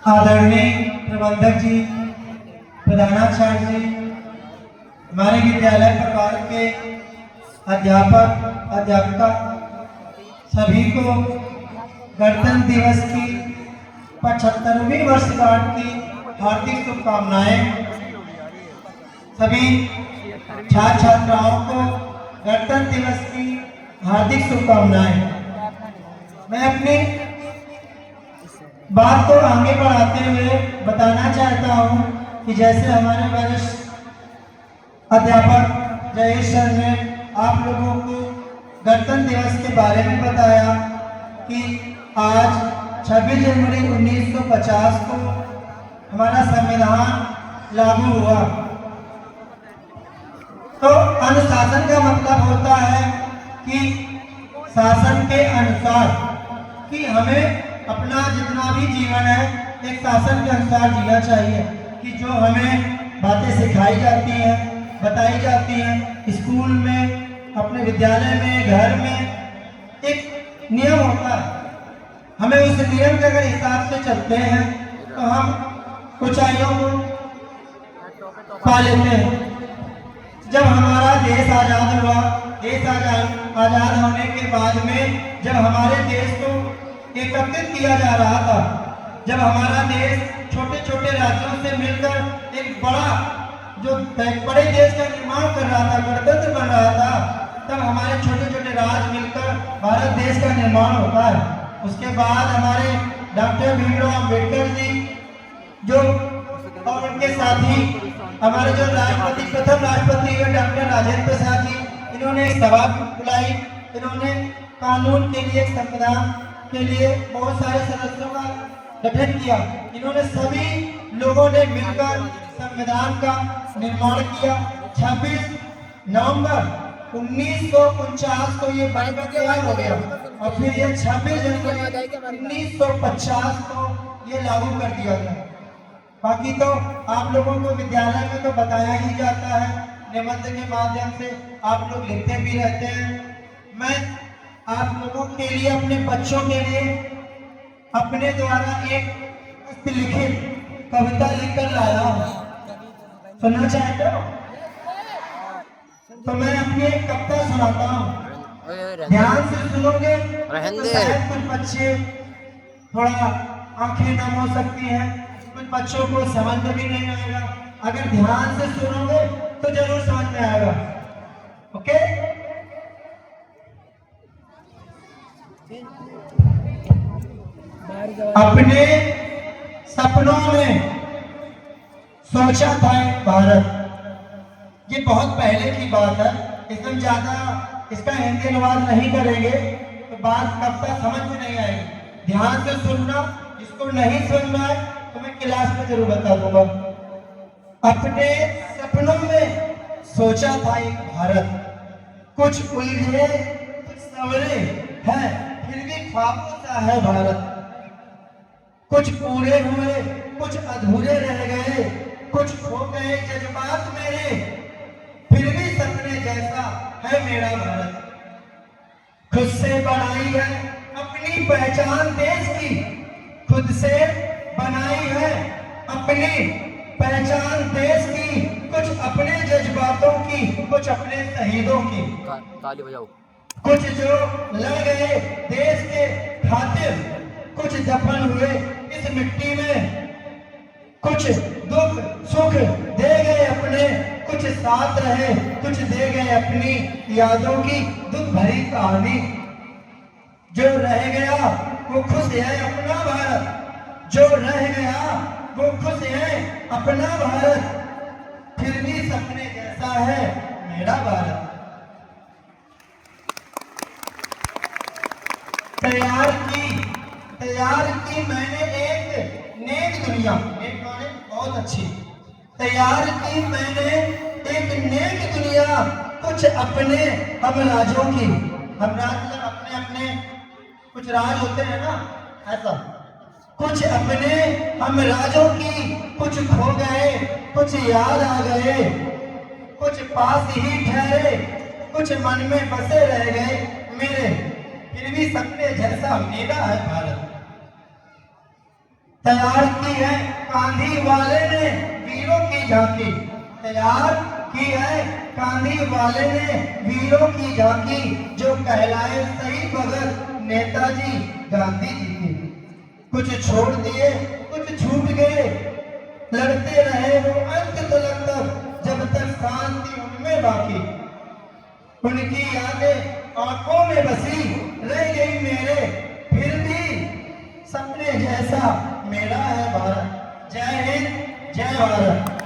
आदरणीय प्रबंधक जी, प्रधानाचार्य जी, हमारे विद्यालय परिवार के अध्यापक अध्यापिका सभी को गणतंत्र दिवस की 75वीं वर्षगांठ की हार्दिक शुभकामनाएं। सभी छात्र छात्राओं को गणतंत्र दिवस की हार्दिक शुभकामनाएं। मैं अपनी बात को आगे बढ़ाते हुए बताना चाहता हूं कि जैसे हमारे वरिष्ठ अध्यापक जयेश सर ने आप लोगों को गणतंत्र दिवस के बारे में बताया कि आज 26 जनवरी 1950 को हमारा संविधान लागू हुआ। तो अनुशासन का मतलब होता है कि शासन के अनुसार कि हमें अपना जितना भी जीवन है एक शासन के अनुसार जीना चाहिए, कि जो हमें बातें सिखाई जाती हैं, बताई जाती हैं स्कूल में, अपने विद्यालय में, घर में एक नियम होता है। हमें उस नियम के अगर हिसाब से चलते हैं तो हम ऊंचाइयों को पा लेते हैं। जब हमारा देश आजाद हुआ, देश आजाद होने के बाद में जब हमारे देश को एकत्रित किया जा रहा था, जब हमारा देश छोटे छोटे राज्यों से मिलकर एक बड़े देश का निर्माण कर रहा था, गणतंत्र बन रहा था, तब हमारे छोटे छोटे राज्य मिलकर भारत देश का निर्माण होता है। उसके बाद हमारे डॉक्टर भीमराव अम्बेडकर जी जो और उनके साथी हमारे जो राष्ट्रपति, प्रथम राष्ट्रपति हुए डॉक्टर राजेंद्र प्रसाद जी, इन्होंने सभा बुलाई, इन्होंने कानून के लिए, संविधान के लिए बहुत सारे सदस्यों का गठन किया। इन्होंने सभी लोगों ने मिलकर संविधान का निर्माण किया। 26 नवंबर 1949 को ये बनकर तैयार हो गया और फिर ये 26 जनवरी 1950 को ये लागू कर दिया गया। बाकी तो आप लोगों को विद्यालय में तो बताया ही जाता है, निबंध के माध्यम से आप लोग लिखते भी रहते हैं। मैं आप लोगों के लिए, अपने बच्चों के लिए अपने द्वारा एक लिखित कविता लिखकर लाया हूँ। सुनना चाहते हो तो मैं अपनी एक कविता सुनाता हूँ, ध्यान से सुनोगे तो शायद कुछ बच्चे थोड़ा आंखें नम हो सकती हैं, कुछ बच्चों को समझ में भी नहीं आएगा। अगर ध्यान से सुनोगे तो जरूर समझ में आएगा। ओके? अपने सपनों में सोचा था एक भारत, ये बहुत पहले की बात है, इसमें ज्यादा इसका हिंदी अनुवाद नहीं करेंगे तो बात कविता समझ में नहीं आएगी। ध्यान से सुनना, जिसको नहीं समझ में आए तो मैं क्लास में जरूर बता दूंगा। अपने सपनों में सोचा था एक भारत, कुछ उलझे कुछ सवरे हैं, फिर भी ख्वाबों सा है भारत। कुछ पूरे हुए कुछ अधूरे रह गए, कुछ खो गए जज्बात मेरे, फिर भी सपने जैसा है मेरा भारत। खुद से बनाई है अपनी पहचान देश की, खुद से बनाई है अपनी पहचान देश की, कुछ अपने जज्बातों की, कुछ अपने शहीदों की। ताली बजाओ। कुछ जो लड़ गए देश के खातिर, कुछ दफन हुए इस मिट्टी में, कुछ दुख सुख दे गए अपने, कुछ साथ रहे, कुछ दे गए अपनी यादों की दुख भरी कहानी। जो रह गया वो खुश है अपना भारत, जो रह गया वो खुश है अपना भारत, फिर भी सपने जैसा है मेरा भारत। तैयार की मैंने एक नेक दुनिया, नेक माने बहुत अच्छी, तैयार की मैंने एक नेक दुनिया, कुछ अपने हम राजों की। हम राज मतलब अपने अपने कुछ राज होते हैं ना, ऐसा कुछ अपने हम राजों की, कुछ खो गए कुछ याद आ गए, कुछ पास ही ठहरे कुछ मन में बसे रह गए मेरे, फिर भी सपने जैसा मेरा है भारत। तैयार की है गांधी वाले ने वीरों की झांकी, तैयार की है गांधी वाले ने वीरों की झांकी, जो कहलाए सही भगत नेताजी गांधी जी के। कुछ छोड़ दिए कुछ छूट गए, लड़ते रहे वो अंत तक जब तक शांति उनमें बाकी। उनकी यादें आंखों में बसी रह गई मेरे, फिर भी सपने जैसा मेरा है भारत। जय हिंद, जय भारत।